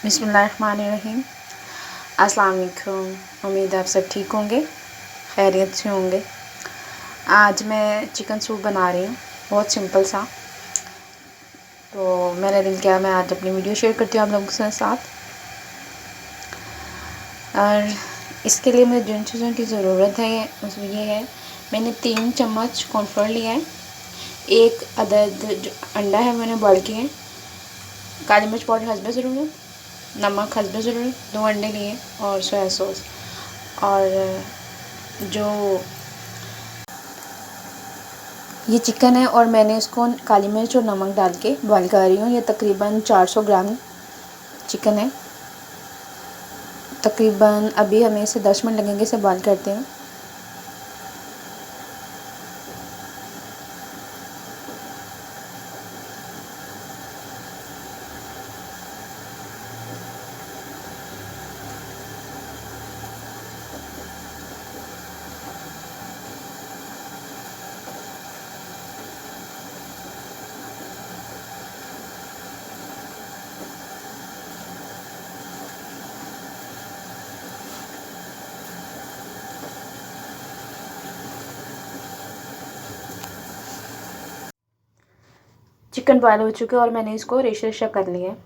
बिस्मिल्लाहिर्रहमानिर्रहीम। अस्सलाम वालेकुम। उम्मीद है आप सब ठीक होंगे, खैरियत से होंगे। आज मैं चिकन सूप बना रही हूँ, बहुत सिंपल सा। तो मैंने दिल किया मैं आज अपनी वीडियो शेयर करती हूँ आप लोगों के साथ। और इसके लिए मुझे जिन चीज़ों की ज़रूरत है उसमें ये है, मैंने 3 चम्मच कॉर्नफ्लोर लिया है, 1 अदद जो अंडा है मैंने बॉयल किया है, काली मिर्च पाउडर हस्बे ज़रूरत, नमक हस्बे ज़रूरत, 2 अंडे लिए और सोया सॉस। और जो ये चिकन है और मैंने इसको काली मिर्च और नमक डाल के बॉईल कर रही हूँ। ये तकरीबन 400 ग्राम चिकन है। तकरीबन अभी हमें इसे 10 मिनट लगेंगे इसे बॉईल करते हैं। चिकन बॉयल हो चुका है और मैंने इसको रेशा रेशा कर लिया है।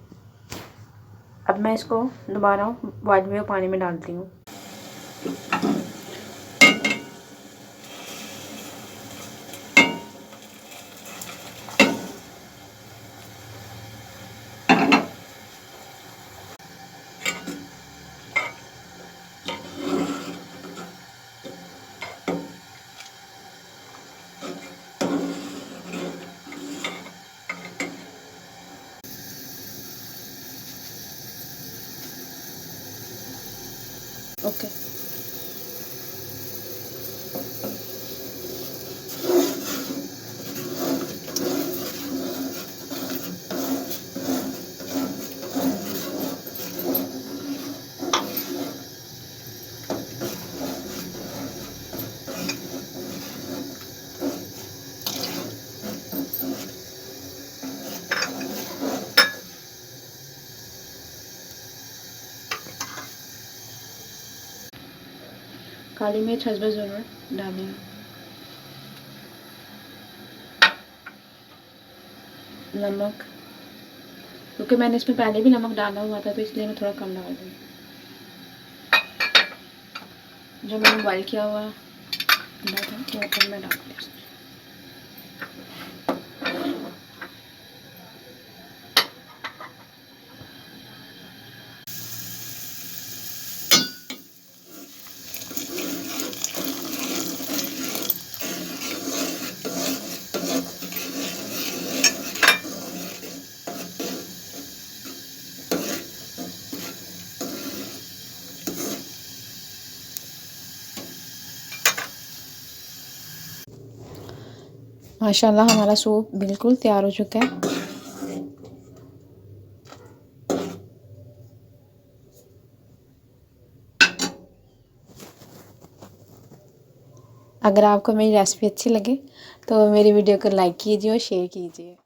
अब मैं इसको दोबारा बॉयल हुए पानी में डालती हूँ। ओके, काली मिर्च हस्बे ज़रूरत डालें, नमक, क्योंकि मैंने इसमें पहले भी नमक डाला हुआ था तो इसलिए मैं थोड़ा कम डाल दूँ। जो मैंने बॉईल किया हुआ अंडा था वो ऊपर मैं डाल दिया। माशाल्लाह हमारा सूप बिल्कुल तैयार हो चुका है। अगर आपको मेरी रेसिपी अच्छी लगे तो मेरी वीडियो को लाइक कीजिए और शेयर कीजिए।